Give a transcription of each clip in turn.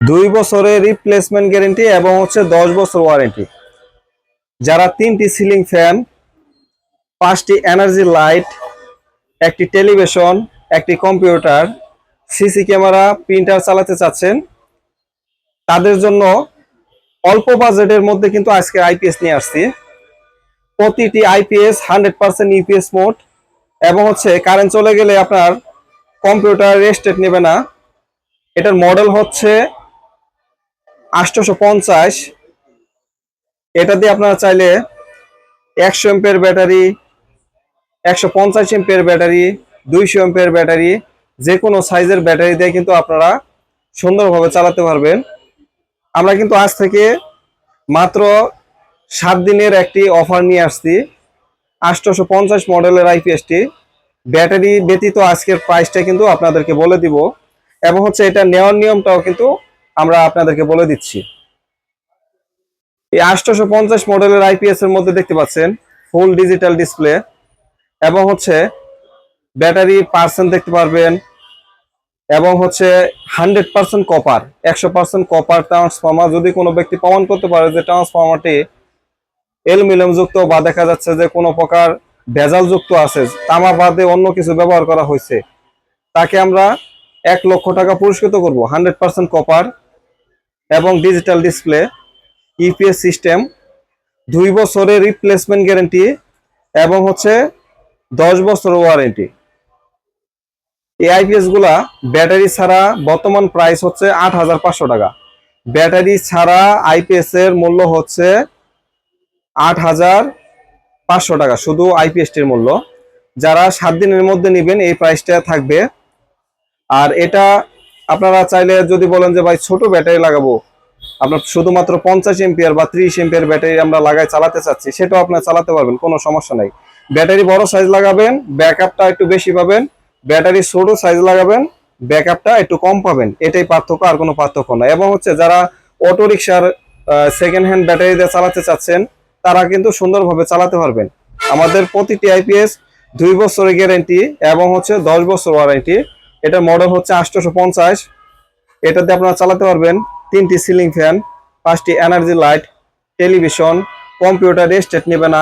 2 বছরের replacement guarantee এবং 10 বছর ওয়ারেন্টি। যারা 3টি সিলিং ফ্যান, 5টি এনার্জি লাইট, একটি টেলিভিশন, একটি কম্পিউটার, সিসি ক্যামেরা, প্রিন্টার চালাতে চাচ্ছেন, তাদের জন্য অল্প বাজেটের মধ্যে কিন্তু আজকে আইপিএস নিয়ে আসছি। প্রতিটি আইপিএস 100% ইউপিএস মোড এবং কারেন্ট চলে গেলে আপনার কম্পিউটার রেস্টেট নেবে না। এটার মডেল হচ্ছে 850। এটা দিয়ে আপনারা চাইলে 100 ampere battery, 150 ampere battery, 200 ampere battery, যে কোনো সাইজের ব্যাটারি দিয়ে কিন্তু আপনারা সুন্দরভাবে চালাতে পারবেন। আমরা কিন্তু আজ থেকে মাত্র 7 দিনের একটি অফার নিয়ে আসছি। 850 মডেলের আইপিএসটি ব্যাটারি ব্যতীত আজকের প্রাইসটা কিন্তু আপনাদেরকে বলে দিব এবং এটা নেওয়ার নিয়মটাও কিন্তু আমরা আপনাদেরকে বলে দিচ্ছি। এই 850 মডেলের আইপিএস এর মধ্যে দেখতে পাচ্ছেন ফুল ডিজিটাল ডিসপ্লে এবং ব্যাটারি পার্সেন্ট দেখতে পারবেন এবং 100% কপার, 100% কপার ট্রান্সফর্মার। যদি কোনো ব্যক্তি প্রমাণ করতে পারে যে ট্রান্সফর্মারটি অ্যালুমিনিয়াম যুক্ত বা দেখা যাচ্ছে যে কোনো প্রকার ভেজাল যুক্ত আছে, তামা বাদে অন্য কিছু ব্যবহার করা হয়েছে, তাকে আমরা 1 লক্ষ টাকা পুরস্কৃত করব। 100% কপার এবং ডিজিটাল ডিসপ্লে, ইপিএস সিস্টেম, 2 বছরের রিপ্লেসমেন্ট গ্যারেন্টি এবং 10 বছর ওয়ারেন্টি। এই আইপিএস গুলা ব্যাটারি ছাড়া বর্তমান প্রাইস 8,500 টাকা। ব্যাটারি ছাড়া আইপিএস এর মূল্য 8,500 টাকা, শুধু আইপিএসটির মূল্য। যারা 7 দিনের মধ্যে নেবেন এই প্রাইসটা থাকবে। আর এটা আপনারা চাইলে যদি বলেন যে ভাই ছোট ব্যাটারি লাগাবো, আপনার শুধুমাত্র 50 এমপিয়ার বা 30 এমপিয়ার ব্যাটারি আমরা লাগাই চালাতে চাচ্ছি, সেটাও আপনারা চালাতে পারবেন, কোনো সমস্যা নাই। ব্যাটারি বড় সাইজ লাগাবেন, ব্যাকআপটা একটু বেশি পাবেন। ব্যাটারি ছোট সাইজ লাগাবেন, ব্যাকআপটা একটু কম পাবেন। এটাই পার্থক্য, আর কোনো পার্থক্য না। এবং যারা অটো রিকশার সেকেন্ড হ্যান্ড ব্যাটারি দিয়ে চালাতে চাচ্ছেন, তারা কিন্তু সুন্দরভাবে চালাতে পারবেন। আমাদের প্রতিটি আইপিএস 2 বছরের গ্যারেন্টি এবং 10 বছর ওয়ারেন্টি। এটার মডেল 850। এটাতে আপনারা চালাতে পারবেন 3টি সিলিং ফ্যান, 5টি এনার্জি লাইট, টেলিভিশন, কম্পিউটার রেস্টেট নেবে না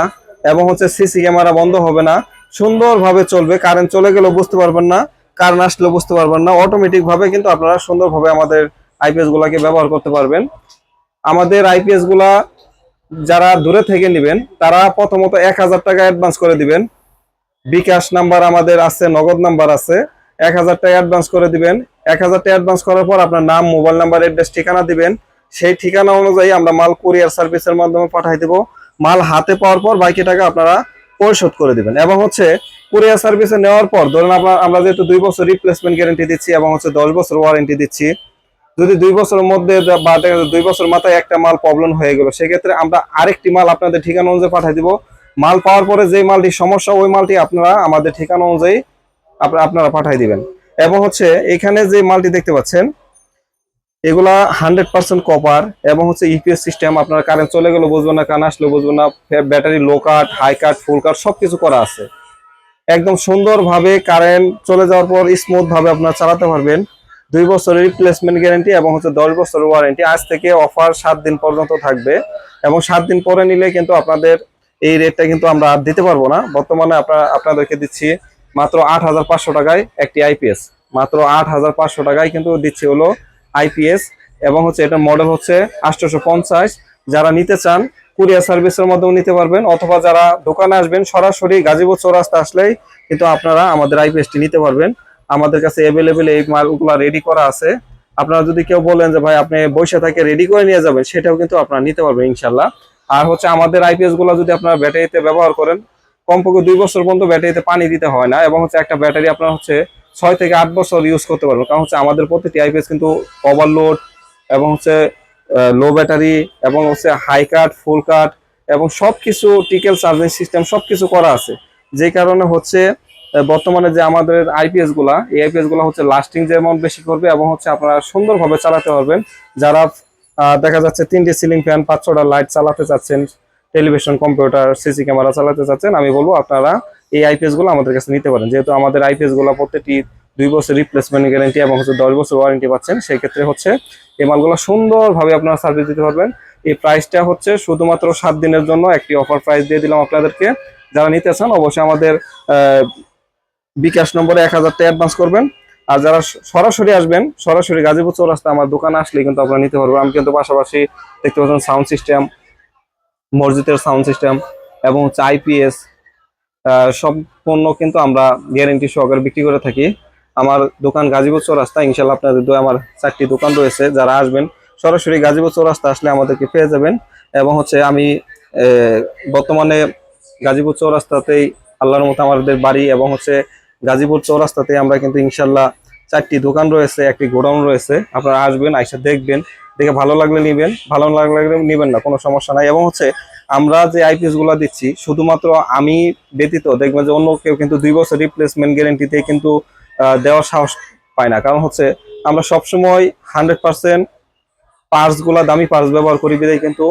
এবং সিসি ক্যামেরা বন্ধ হবে না, সুন্দরভাবে চলবে। কারেন্ট চলে গেলেও বুঝতে পারবেন না, কারেন্ট আসলেও বুঝতে পারবেন না। অটোমেটিক ভাবে কিন্তু আপনারা সুন্দরভাবে আমাদের আইপিএস গুলাকে ব্যবহার করতে পারবেন। আমাদের আইপিএস গুলা যারা দূরে থেকে নেবেন, তারা প্রথমত 1000 টাকা অ্যাডভান্স করে দিবেন। বিকাশ নাম্বার আমাদের আছে, নগদ নাম্বার আছে। 1000 টাকা অ্যাডভান্স করে দিবেন। 1000 টাকা অ্যাডভান্স করার পর আপনার নাম, মোবাইল নাম্বার, অ্যাড্রেস, ঠিকানা দিবেন। সেই ঠিকানা অনুযায়ী আমরা মাল কুরিয়ার সার্ভিসের মাধ্যমে পাঠিয়ে দেব। মাল হাতে পাওয়ার পর বাকি টাকা আপনারা পরিশোধ করে দিবেন। এবং কুরিয়ার সার্ভিসে নেওয়ার পর ধরুন আমরা যেহেতু 2 বছর রিপ্লেসমেন্ট গ্যারেন্টি দিচ্ছি এবং 10 বছর ওয়ারেন্টি দিচ্ছি, যদি 2 বছরের মধ্যে বা 2 বছর মাথায় একটা মাল প্রবলেম হয়ে গেল, সেক্ষেত্রে আমরা আরেকটি মাল আপনাদের ঠিকানা অনুযায়ী পাঠিয়ে দিব। মাল পাওয়ার পরে যে মালটি সমস্যা, ওই মালটি আপনারা আমাদের ঠিকানা অনুযায়ী আপনারা পাঠিয়ে দিবেন। এবং এখানে যে মালটি দেখতে পাচ্ছেন, এগুলা 100% কপার এবং ইপিএস সিস্টেম। আপনারা কারেন্ট চলে গেলে বুঝবেন না, কারেন্ট আসলে বুঝবেন না। ব্যাটারি লো কাট, হাই কাট, ফুল কাট সবকিছু করা আছে। একদম সুন্দরভাবে কারেন্ট চলে যাওয়ার পর স্মুথ ভাবে আপনারা চালাতে পারবেন। 2 বছরের রিপ্লেসমেন্ট গ্যারেন্টি এবং 10 বছরের ওয়ারেন্টি। আজ থেকে অফার 7 দিন পর্যন্ত থাকবে এবং 7 দিন পরে নিলে কিন্তু আপনাদের এই রেটটা কিন্তু আমরা আর দিতে পারবো না। বর্তমানে আপনাদেরকে দিচ্ছি মাত্র 8,500 টাকায় একটি আইপিএস। মাত্র 8,500 টাকায় কিন্তু দিচ্ছি হলো আইপিএস এবং এটার মডেল 850। যারা নিতে চান কুরিয়ার সার্ভিসের মাধ্যমে নিতে পারবেন, অথবা যারা দোকানে আসবেন সরাসরি গাজীপুর চৌরাস্তা আসলেই কিন্তু আপনারা আমাদের আইপিএসটি নিতে পারবেন। আমাদের কাছে অ্যাভেলেবেল এই মালগুলো রেডি করা আছে। আপনারা যদি কেউ বলেন যে ভাই আপনি বসে থেকে রেডি করে নিয়ে যাবেন, সেটাও কিন্তু আপনারা নিতে পারবেন ইনশাল্লাহ। আর আমাদের আইপিএস গুলো যদি আপনারা ব্যাটারিতে ব্যবহার করেন, কমপক্ষে 2 বছর পর্যন্ত ব্যাটারিতে পানি দিতে হয় না এবং একটা ব্যাটারি আপনার 6 থেকে 8 বছর ইউজ করতে পারবেন। কারণ আমাদের প্রতিটি আইপিএস কিন্তু ওভারলোড এবং লো ব্যাটারি এবং হাই কাট, ফুল কাট এবং সবকিছু টিকেল চার্জিং সিস্টেম সবকিছু করা আছে। যে কারণে বর্তমানে যে আমাদের আইপিএস গুলা, এই আইপিএস গুলা লাস্টিং যেমন বেশি করবে এবং আপনারা সুন্দরভাবে চালাতে পারবেন। যারা দেখা যাচ্ছে 3টি সিলিং ফ্যান, 5-6টা লাইট চালাতে চাচ্ছেন, টেলিভিশন, কম্পিউটার, সিসি ক্যামেরা চালাতে চাচ্ছেন, আমি বলবো আপনারা এই আইপিএস গুলো আমাদের কাছে নিতে পারেন। যেহেতু আমাদের আইপিএস গুলো প্রত্যেকটি 2 বছর রিপ্লেসমেন্ট গ্যারান্টি এবং হচ্ছে 10 বছর ওয়ারেন্টি পাচ্ছেন। সেই ক্ষেত্রে হচ্ছে এই মালগুলো সুন্দরভাবে আপনারা সার্ভিস দিতে পারবেন। এই প্রাইসটা হচ্ছে শুধুমাত্র 7 দিনের জন্য একটি অফার প্রাইস দিয়ে দিলাম আপনাদেরকে। যারা নিতে চান অবশ্যই আমাদের বিকাশ নম্বরে 1000 টাকা অ্যাডভান্স করবেন। আর যারা সরাসরি আসবেন, সরাসরি গাজীপুর চৌরাস্তা আমার দোকানে আসলে কিন্তু আপনারা নিতে পারবেন। আমি কিন্তু পাশাপাশি দেখতে পাচ্ছেন সাউন্ড সিস্টেম, মসজিদের সাউন্ড সিস্টেম এবং হচ্ছে আইপিএস সব পণ্য কিন্তু আমরা গ্যারেন্টি সহকারে বিক্রি করে থাকি। আমার দোকান গাজীপুর চৌরাস্তা, ইনশাল্লাহ আপনাদের দোয়া আমার 4টি দোকান রয়েছে। যারা আসবেন সরাসরি গাজীপুর চৌরাস্তা আসলে আমাদেরকে পেয়ে যাবেন। এবং হচ্ছে আমি বর্তমানে গাজীপুর চৌরাস্তাতেই আল্লাহর মতো আমাদের বাড়ি, এবং হচ্ছে গাজীপুর চৌরাস্তাতে আমরা কিন্তু ইনশাল্লাহ 4টি দোকান রয়েছে, একটি গোডাউন রয়েছে। আপনারা আসবেন, আইসা দেখবেন, দেখে ভালো লাগলে নিবেন, ভালো না লাগলে নিবেন না, কোনো সমস্যা নাই। এবং হচ্ছে আমরা যে আইপিএস গুলা দিচ্ছি শুধুমাত্র আমি ব্যতীত দেখবেন যে অন্য কেউ কিন্তু 2 বছর রিপ্লেসমেন্ট গ্যারেন্টিতে কিন্তু দেওয়ার সাহস পায় না। কারণ হচ্ছে আমরা সবসময় 100% পার্টস গুলা দামি পার্টস ব্যবহার করি বিধায় কিন্তু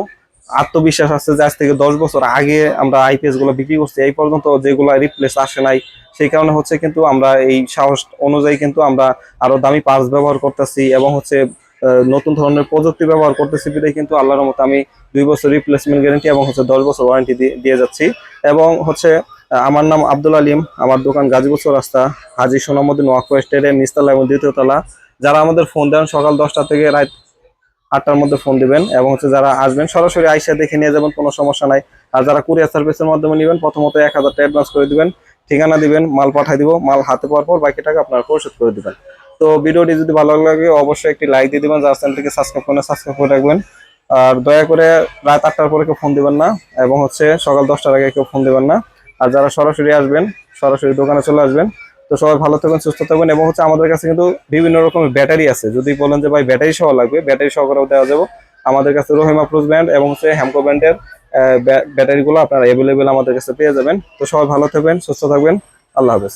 আত্মবিশ্বাস আছে যে আজ থেকে 10 বছর আগে আমরা আইপিএস গুলো বিক্রি করছি, এই পর্যন্ত যেগুলো রিপ্লেস আসে নাই। সেই কারণে হচ্ছে কিন্তু আমরা এই সাহস অনুযায়ী কিন্তু আমরা আরো দামি পার্টস ব্যবহার করতেছি এবং হচ্ছে নতুন ধরনের প্রযুক্তি ব্যবহার করতেছি বিধায় কিন্তু আল্লাহর মতো আমি 2 বছর রিপ্লেসমেন্ট গ্যারান্টি এবং হচ্ছে 10 বছর ওয়ারেন্টি দিয়ে যাচ্ছি। এবং হচ্ছে আমার নাম আব্দুল আলিম, আমার দোকান গাজীপুর চৌরাস্তা, হাজী সোনামুদ্দিন ওয়াকফ স্টেডিয়াম নিচতলা এবং 2য় তলা। যারা আমাদের ফোন দেন সকাল 10টা থেকে রাত 8টার মধ্যে ফোন দিবেন। এবং হচ্ছে যারা আসবেন সরাসরি আইসা দেখে নিয়ে যাবেন, কোনো সমস্যা নাই। আর যারা কুরিয়ার সার্ভিসের মাধ্যমে নেবেন প্রথমত 1000 টাকা অ্যাডভান্স করে দিবেন, ঠিকানা দিবেন, মাল পাঠিয়ে দিব, মাল হাতে পাওয়ার পর বাকি টাকা আপনারা পরিশোধ করে দিবেন। তো ভিডিওটি যদি ভালো লাগে অবশ্যই একটি লাইক দিয়ে দিবেন, যারা চ্যানেলটিকে সাবস্ক্রাইব করে রাখবেন। আর দয়া করে রাত 8টার পরে কেউ ফোন দিবেন না, এবং হচ্ছে সকাল 10টার আগে কেউ ফোন দিবেন না। আর যারা সরাসরি আসবেন সরাসরি দোকানে চলে আসবেন। তো সবাই ভালো থাকবেন, সুস্থ থাকবেন। এবং হচ্ছে আমাদের কাছে কিন্তু বিভিন্ন রকমের ব্যাটারি আছে, যদি বলেন যে ভাই ব্যাটারি সহ লাগবে, ব্যাটারি সহকারেও দেওয়া যাবে। আমাদের কাছে রহিমা প্লাস ব্র্যান্ড এবং হচ্ছে হ্যামকো ব্র্যান্ডের ব্যাটারিগুলো আপনারা অ্যাভেলেবেল আমাদের কাছে পেয়ে যাবেন। তো সবাই ভালো থাকবেন, সুস্থ থাকবেন। আল্লাহ হাফেজ।